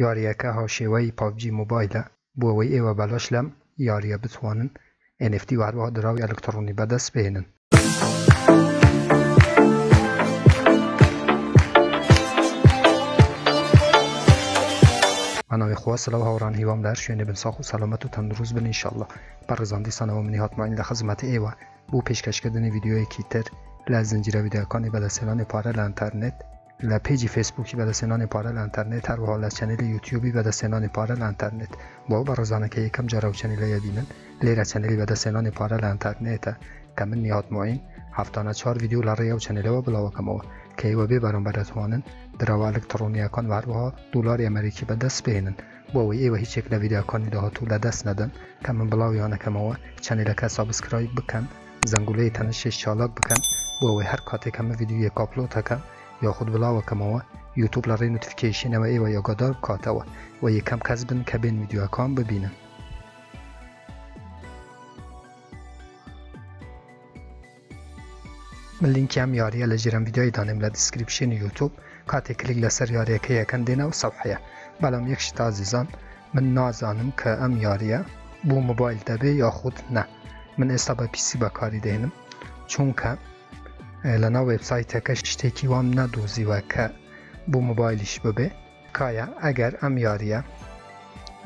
یاریەکە هاوشێوەی PUBG مۆبایلە بۆ ئەوەی ئێوە بەلاش لەم یاریە بتوانن NFT و هەروەها دراوی ئەلکترۆنی بەدەست بهێنن. بەناوی خوا سڵاو هاوڕان هیوام لە هەر شوێنێ بن ساخ و سەلامەت و تەندروست بن ئینشەڵڵا. بەڕێزان دیسانەوە منی هاتمانی لە خزمەتی ئێوە بۆ پێشکەشکردنی ڤیدیۆیەکی تر لە زنجیرە ڤیدیۆکانی بەدەستهێنانی پارە لە ئینتەرنێت، لە پیجی فیسبووکی بەدەستهێنانی پارە لە ئینتەرنێت، هەروەها لە چەنێلی یوتیوبی بەدەستهێنانی پارە لە ئینتەرنێت. بۆ ئەو بەڕێزانەکە یەکەم جارە ئەو چەنێلەیە بینن، لێرە چەنێلی بەدەستهێنانی پارە لە ئینتەرنێتە کە من نیهات معین هەفتانە 4 ڤیدیۆ لە ڕێی ئەو چەنێلەوە بڵاوەکەمەوە کە ئێوە بێ بەرامبەر دەتوانن دراوە ئەلکترۆنیەکان و هەروەها دۆلاری ئەمریکی بەدەست بهێنن. بۆ ئەوەی ئێوە هیچێک لە ڤیدیۆکانی داهاتوو لەدەست نەدەن کە من بڵاویانەکەمەوە، چەنێلەکە سابسکرایب بکەن، زەنگولەی تەنە 6 چالاک بکەن بۆ ئەوەی هەر کاتێک ئەمە ڤیدیۆیەک ئاپلۆد دەکەم یاخود بڵاوەکەمەوە یوتیوب لە ڕێی نوتیفیکیشنەوە ئێوە ئاگادار بکاتەوە و یەکەم کەس بن کە بێن ڤیدیۆکان ببینن. من لینکی ئەم یاریە لە ژێرم ڤیدیۆی دانێم لە دیسکریپشنی یوتیوب. کاتێک کلیک لەسەر یاریەکە یەکەن دێنەوە سەفحەیە. بەڵام یەک شت ئازیزان، من نازانم کە ئەم یاریە بۆ مۆبایل دەبێ یاخود نە. من ئێستا بە پیسی بەکاری دێنم چونکە لەناو وێبسایتەکە شتێکی وام نەدۆزیوە کە بۆ مۆبایلیش ببێ. کایە ئەگەر ئەم یاریە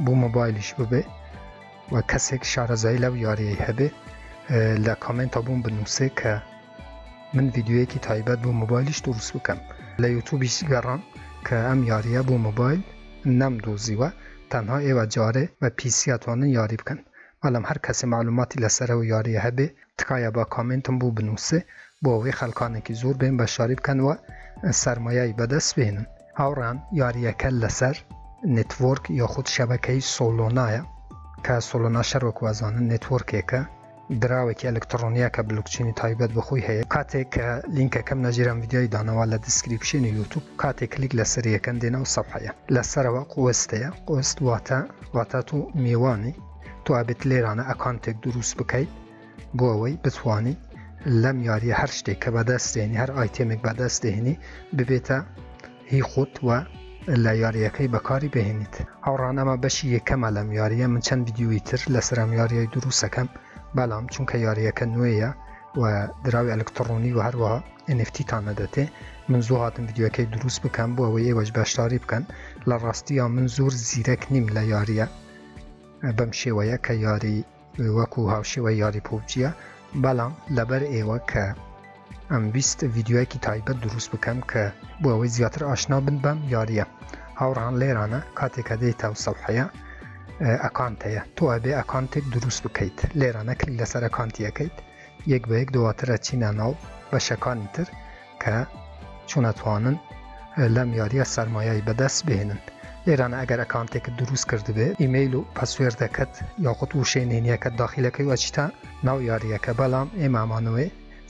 بۆ مۆبایلیش ببێ و کەسێک شارەزایی لەو یاریەی هەبێ لە کامنتە بووم بنووسێ کە من ڤیدیۆیەکی تایبەت بۆ مۆبایلیش دروست بکەم. لە یوتیوبیش گەڕام کە ئەم یاریە بۆ مۆبایل نەمدۆزیوە، تەنها ئێوە جارێ بە پیسی ئەتوانن یاری بکەن. بەڵام هەر کەسێ معلوماتی لەسەرەوە یاریە هەبێ تکایە بە کامنتم بۆ بنووسێ بۆ ئەوەی خەڵکانێکی زۆر بێن بەشداری بکەن و سەرمایەی بەدەست بهێنن. هاوڕان یاریەکە لەسەر نێتوۆرک یاخود شەبەکەی سۆلۆنایە کە سۆلۆنا شەرۆک وازانن نێتوۆرکێکە دراوێکی ئەلکترۆنیە کە بلوکچینی تایبەت بەخۆی هەیە. کاتێک کە لینکەکەم نەژێرم ڤیدیۆی دانەوە لە دیسکریپشنی یوتیوب، کاتێک کلیک لەسەر یەکەن دێنەوە سەفحەیە. لەسەرەوە قوستەیە. قوست واتە تو میوانی تو ئەبێت لێرانە ئەکانتێک دروست بکەیت بۆ ئەوەی بتوانی لەم یاریە هەر شتێک کە بەدەست دێنی، هەر ئایتێمێک بەدەست دێنی ببێتە هی خۆت و لە یاریەکەی بەکاری بهێنیت. هاوڕان ئەمە بەشی یەکەمە لەم یاریە. من چەند ڤیدیۆی تر لەسەر ئەم یاریەی دروستەکەم، بەڵام چونکە یاریەکە نوێیە و دراوی ئەلکترۆنی و هەروەها NFT تان نەدەتێ، من زۆر هاتم ڤیدیۆکەی دروست بکەم بۆ ئەوەی ئێوەش بەشداری بکەن. لە ڕاستیە من زۆر زیرەک نیم لە یاریە بەم شێوەیە کە یاری وەکو هاوشێوە یاری PUBGە، بەڵام لەبەر ئێوە کە ئەم ویست ڤیدیۆیەکی تایبەت دروست بکەم کە بۆ ئەوەی زیاتر ئاشنا بن بەم یاریە. هاوڕان لێرانە کاتێکە دێتە سەفحەیە ئەکانتەیە، تۆ ئەبێ ئەکانتێک دروست بکەیت. لێرانە کلیک لەسەر ئەکانتیەکەیت، یەک بە یەک دواترە چینە ناو بەشەکانی تر کە چونەتوانن لەم یاریە سەرمایەی بەدەست بهێنن. لێرانە ئەگەر ئەکانتێکت دروست کردبێ، ئیمەیل و پەسوێردەکەت یاخود وشەی داخیلەکەی وەچیتە ناو یاریەکە. بەڵام ئێمامانوێ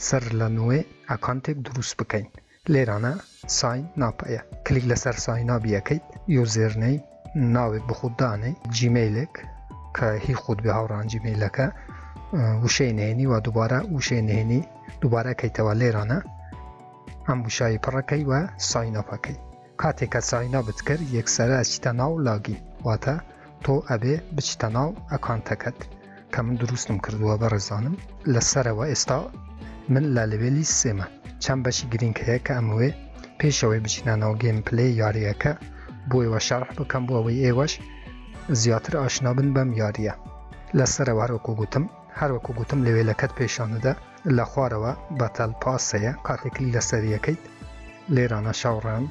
سەر لە نوێ ئەکانتێک دروست بکەین. لێرانە ساین ناپەیە، کلیک لەسەر ساین نابیەکەیت، یوزێرنەی ناوێک بخوددانەی جیمەیلێک کە هی خود بێ هاوڕان جیمەیلەکە وشەی نهێنی و دووبارە وشەی نهێنی دووبارەکەیتەوە. لێرانە ئەم وشایی پڕەکەی و ساینەپەکەی. کاتێکە ساینا بتکرد یەکسەرە ئەچیتە ناو لاگی، واتە تۆ ئەبێ بچیتە ناو ئەکانتەکەت کە من دروستم کردووە. بەڕێزانم لەسەرەوە ئێستا من لە لێڤێلی سێمە. چەند بەشی گرنگ هەیە کە ئەموێ پێشەوەی بچینە ناو گێم پلەی یاریەکە بۆ ئێوە شەرح بکەم بۆ ئەوەی ئێوەش زیاتر ئاشنا بن بەم یاریە. لەسەرەوە هەروەکو گوتم لێوێلەکەت پێشانەدە لە خوارەوە بەتەل پاسەیە. کاتێک کلیک لەسەر یەکەیت، لێرانە شاوڕان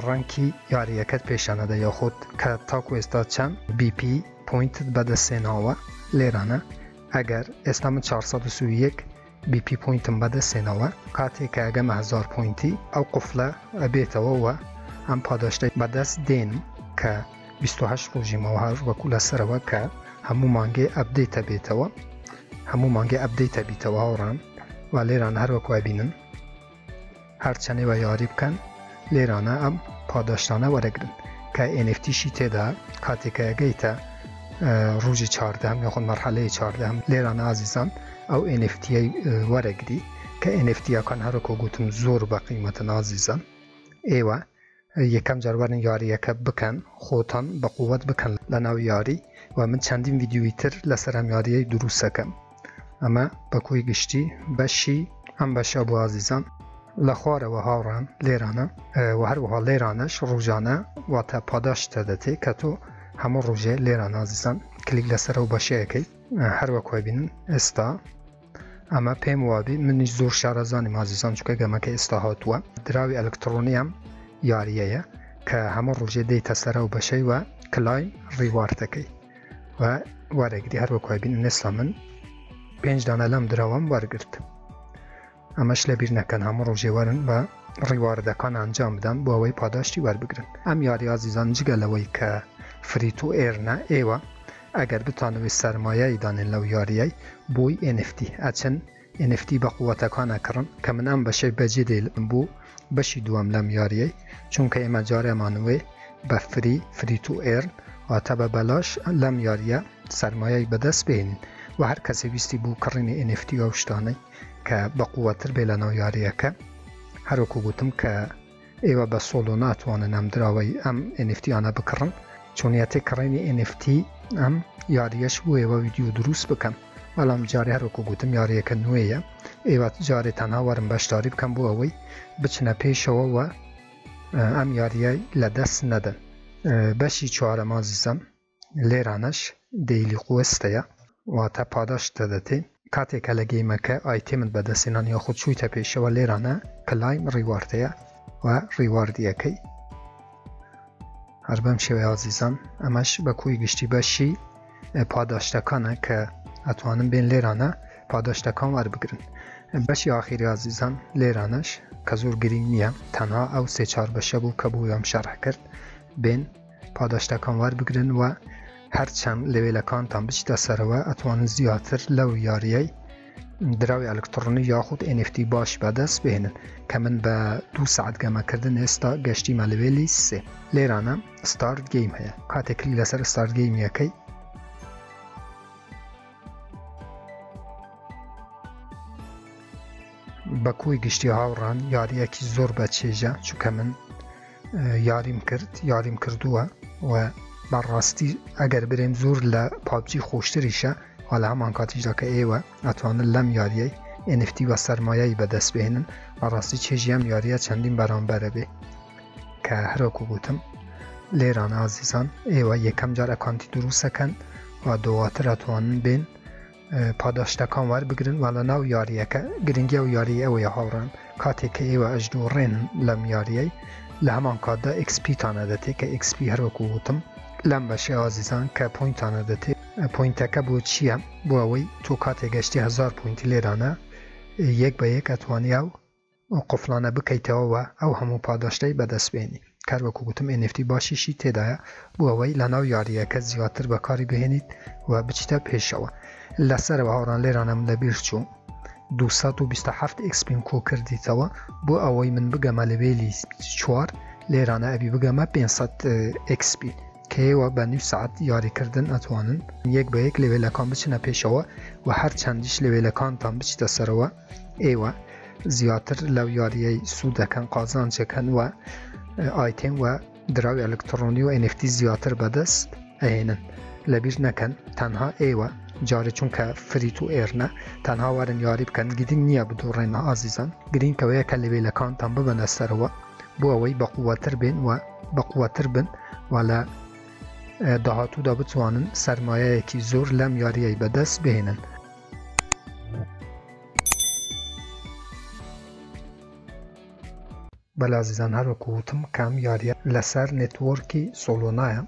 ڕەنکی یاریەکەت پێشانەدە یاخود کە تاکو ئێستا چەند BP پوینتت بەدەستێناوە. لێرانە ئەگەر ئێستا من 431 BP پوینتم بەدەستێنەوە، کاتێککە ئەگەمە 1000 پوینتی ئەو قوفلە ئەبێتەوە و ئەم پاداشتەی بەدەست دێنم کە 28 ڕۆژی ماوە وەکو لەسەرەوە کە هەموو مانگێ ئەپدەیتە بێتەوە، هەموو مانگێ ئەپدەیتە بیتەوە هاوڕان. و لێرانە هەروەکو ئەبینن هەرچەندێوە یاری بکەن لێرانە ئەم پاداشتانە وەرەگرن کە NFTشی تێدا کاتێکە ئەگەیتە ڕۆژی 14 یاخود مەرحەلەی 14 لێرانە ئازیزان ئەو NFT وەرەگری کە NFT یەکان هەروەکو گوتم زۆر بە قیمەتە ئازیزان. ئێوە یکم جاربرن یاریه که بکن خوتان به قوت بکن لناو یاری و من چندین ویدیوی تر لسر هم یاریه دروس کم اما بکوی گشتی بشی هم بشا بو عزیزان لخوار و هاوران لیرانه و هر وها لیرانش روزانه و تا پاداش تدته که تو همه روزه لیرانه عزیزان کلیک لسر و باشه که هر وکوی بینن استا اما پیم وابی منیش زور شارزانیم عزیزان چون که گمه که استاهات و دراوی الکترونی هم یاریه که همه روزه دیتا سر و باشه و کلایم ریوارد که و وارگری هر وکوی بینن اسلامن 5 دانه لم دراوام وارگرد امش لبیر نکن همه روزه وارن و ریواردکان انجام بدن با اوی پاداشتی ور بگرن ام یاری عزیزان جگلوی که فری تو ایر نه ایوه اگر بتانوی سرمایه ایدانین لو یاریه بوی NFT اچن NFT با قوتکان اکرن که من ام بشه بجی دیل بو بشی دوام لم یاریه چون که اما جاره مانوی با فری تو ایر و تا ببلاش لم یاریه سرمایه بدست بینین و هر کسی بیستی بو کرین NFT اوشتانه که با قوتر بیلناو یاریه که هر وکو گوتم که ایوه با سولونات وانن ام دراوی ام NFT آنه بکرن چون یاتی کرین NFT ام یاریش بو ایوه ویدیو دروس بکم ولام جاری هر وکو گوتم یاریه که نویه ایوه جاری تنها ورم بشتاری بکم بو اوی بچنه پیش و ام یاریه لدست ندن بشی چوارم عزیزم لیرانش دیلی قوسته و تا پاداش تدته کاتی که لگیمه که آیتیمت بدستینان یا خود شوی تا پیشه و لیرانه کلایم ریوارده و ریواردیه که هر بم شوی عزیزان امش با کوی گشتی بشی پاداشتکانه که اتوانم بین لیرانه پاداشتکان ور بگرن بشی آخری عزیزان لیرانش که زور گرینگ نیه تنها او 3-4 بشه بو که بویم شرح کرد بین پاداشتکان ور بگرن و هرچند لیویلکان تان بچیتا سروا اتوان زیادتر لو یاریه دراوی الکترونی یا خود NFT باش بدست بهنن که من با 2 ساعت گمه کردن استا گشتی ملیویلی 3 لیرانه ستارت گیم هیا کاتی کلی لسر ستارت گیم یکی با کوی گشتی هاوران یاریه کی زور بچیجه چون من یاریم کردوه و براستی اگر بریم زور ل پابجی خوشتریشه حالا همان کاتیج که ایوه اتوان لم یاریه NFT و سرمایه به دست بهنن براستی چیزی هم یاریه چندین برانبره بی که هر وکو گوتم لیران عزیزان ایوه یکم جار اکانتی دروسه کن و دواتر اتوان بین پاداشتکان ور بگرن ولی نو یاریه که گرنگی و یاریه اوی هاوران کاتی که ایوه اجدورین لم یاریه لهمان کاده XP تانه دته که XP هر وکو گوتم لم بشه عزیزان که پوینت آنه دته پوینت که بود چیه بو اوی تو کاتی گشتی 1000 پوینت لیرانه یک به یک اتوانی او قفلانه بکیته و او همون پاداشتی به دست بینی کار وکو گوتم NFT باشی شی تدایا بو اوی لناو یاریه که زیادتر بکاری بهنید و بچیتا پیش شوا لسر و هاران لیرانه من لبیر چون 227 XP کو کردی توا بو اوی من بگم لبیلی 4 لیرانه ابی بگم 500 XP که و به 9 ساعت یاری کردن اتوانن یک به یک لیویلکان بچنه پیشوا و هر چندیش لیویلکان تان بچیتا سروا ایوه زیادتر لو یاریه سودکن قازان چکن و آیتم و دراوی الکترونی و NFT زیادتر بدست اینن لبیر نکن تنها ایوه جاری چون که فری تو ایر نه تنها وارن یاری بکن گیدین نیا بدورین عزیزان گرین که و یک لیویلکان تان ببنه سروا بو اوی بقواتر بین ولا دهاتو دا بتوانن سرمایه کی زور لم یاریه به دست بهنن بله عزیزان هر وکوتم کم یاریه لسر نتورکی سولونایا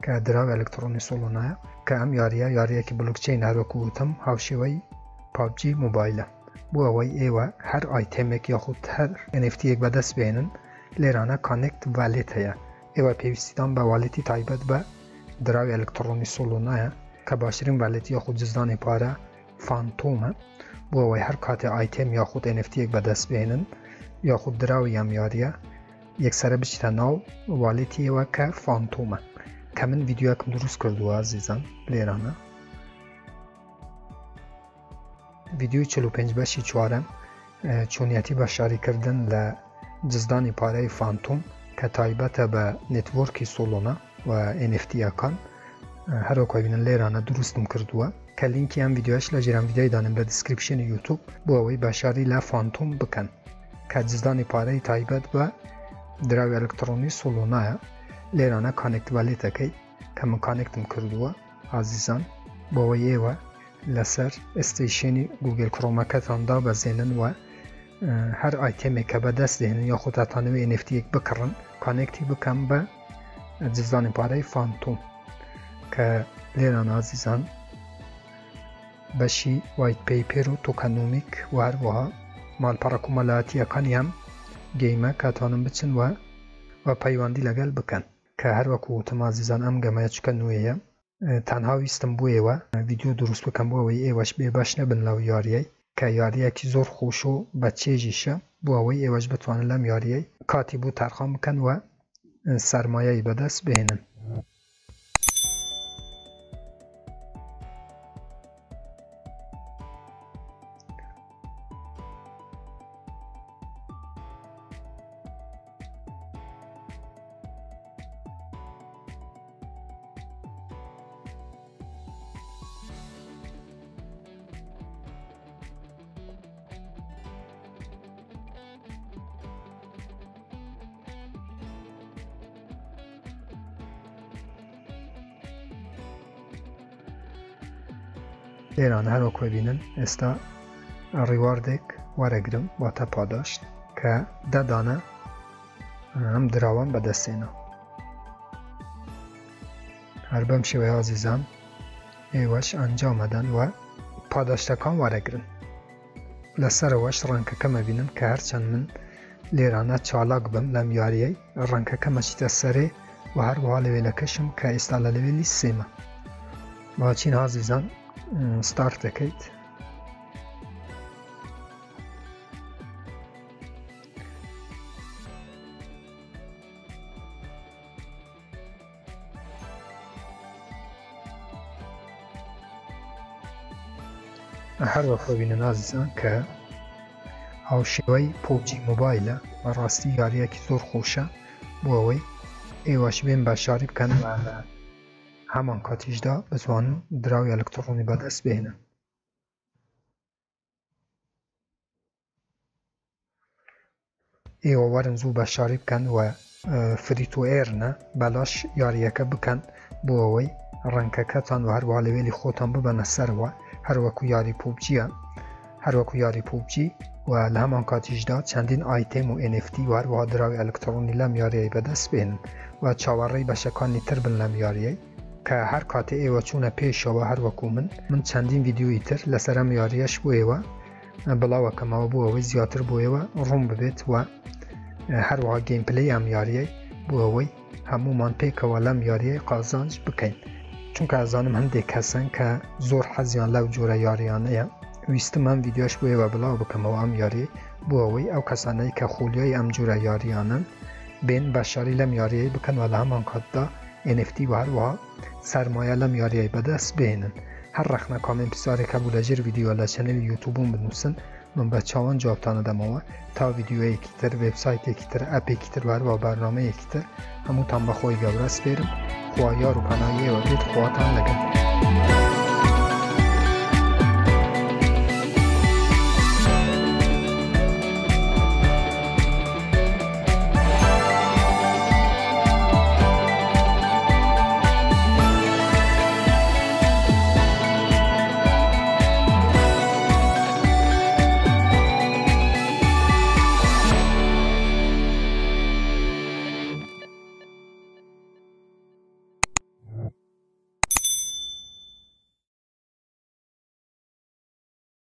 که دراو الکترونی سولونایا که ام یاریه کی بلوکچین هر وکوتم هاوشوی پابجی موبایله بو اوی ایوه هر آیتم یا خود هر NFT یک به دست بهنن لیرانه کانکت والیت هیا ایوه پیوستیدان به والیتی تایبت به دراوی الکترونی سولونایا که باشرین والیتی یا خود جزدان پاره فانتومه بو اوی هر کات آیتم یا خود NFT یک به دست بهنن یا خود دراوی هم یاریه یک سره بچیتا ناو والیتی ایوه که فانتومه که من ویدیو اکم درست کردو عزیزان لیرانه ویدیو 45 بشی چوارم چونیتی باشاری کردن لجزدانی پاره فانتوم کە تایبەتە بە نێتوۆرکی سۆلۆنا و NFTەکان هەروەک بینن لێرانە دروستم کردووە کە لینکی ئەم ڤیدیۆش لە ژێران ڤیدیۆی دانم لە دیسکریپشنی یوتیوب بۆ ئەوەی بەشاری لە فانتۆم بکەن کە جزدانی پارەی تایبەت بە دراوی ئەلکترۆنی سۆلۆنایە لێرانە کانێکتیڤالێتەکەی کە من کانێکتم کردووە ئازیزان بۆ ئەوەی ئێوە لەسەر ئستیشنی گوگل کڕۆمەکەتاندا بەزێنن و هەر ئایتێمێک کە بەدەست دێنن یاخود هاتانەوەی NFTێک بکڕن کانێکتی بکەم بە جزدانی پارەی فانتۆم کە لێران ئازیزان بەشی وایت پیپر و تۆکەنۆمیک و هەروەها ماڵپەڕە کۆمەڵایەتیەکانی ئەم گەیمە کاتوانن بچن و پەیوەندی لەگەڵ بکەن کە هەروەکو وتم ئازیزان ئەم گەمەیە چکە نوێیە تەنها ویستم بۆ ئێوە ڤیدیۆ دروست بکەم بۆ ئەوەی ئێوەش بێبەش نەبن لەو یاریەی کە یاریەکی زۆر خۆش و بە چێژیشە بۆ ئەوەی ئێوەش بتوانن لەم یاریەی کاتی بۆ تەرخان بکەن و سەرمایەی بەدەست بهێنن. لێران هەروەک ببینن ئێستا ڕیواردێک وەرەگرم واتە پاداشت کە دەدانە ئەم دراوان بەدەستێنە هەر بەم شێوەیە ئازیزان ئێوەش ئەنجامەدەن و پاداشتەکان وەرەگرن لەسەرەوەش ڕەنگەکەمە بینن کە هەرچەند من لێرانە چالاک بم لەم یاریەی ڕەنگەکەمە چیتە سەرێ و هەروەها لەوێلەکەشم کە ئێستا لە لەوێلی سێمە باچین ئازیزان ستارت دەکەیت هەروەک ببینن ئازیزان کە هاوشێوەی پۆبجی مۆبایلە بەڕاستی یاریەکی زۆر خۆشە بۆ ئەوەی ئێوەش بێن بەشاری بکەن و هەمان کاتیشدا بتوانن دراوی ئەلکترۆنی بەدەست بهێنن. ئێوە وەرن زوو بەشاری بکەن و فری تۆ ئێرنە بەلاش یاریەکە بکەن بۆ ئەوەی ڕەنگەکەتان و هەروەها لەوێلی خۆتان ببەنە سەرەوە هەروەکو یاری پۆبجیە هەروەکو یاری پۆبجی و لە هەمان کاتیشدا چەندین ئایتێم و NFT و هەروەها دراوی ئەلکترۆنی لەم یاریەی بەدەست بهێنن و چاوەڕێی بەشەکانی تر بن لەم یاریەی کە هەر کاتێ ئێوە چوونە پێشەوە هەروەکو من چەندین ڤیدیۆی تر لەسەر ئەم یاریەش بۆ ئێوە بڵاوەکەمەوە بۆ ئەوەی زیاتر بۆ ئێوە ڕوون ببێت و هەروەها گەیمپلەی ئەم یاریەی بۆ ئەوەی هەمومان پێکەوە لەم یاریەی قازانج بکەین چونکە ئەزانم هەندێک کەسن کە زۆر حەزیان لەو جۆرە یاریانەیە ویستم ئەم ڤیدیۆش بۆ ئێوە بڵاو بکەمەوە ئەم یاریەی بۆ ئەوەی ئەو کەسانەی کە خۆلیای ئەم جۆرە یاریانن بێن بەشاری لەم یاریەی بکەن و لە هەمان کاتدا NFT و هەروەها سەرمایە لەم یاریەی بەدەست بهێنن هەر ڕەخنە کامنت پرسیارێکە بوو لەژێر ڤیدیۆ لە چەنەلی یوتیوبم بنووسن من بە چاوان جوابتانە دەمەوە تا ڤیدیۆیەکی تر وێبسایتێکی تر ئەپێکی تر هەروەها بەرنامەیەکی تر هەمووتان بەخۆی گەورە سپێرم خوا یار و پەناهی ئێوە بێت خواتان لەگەڵ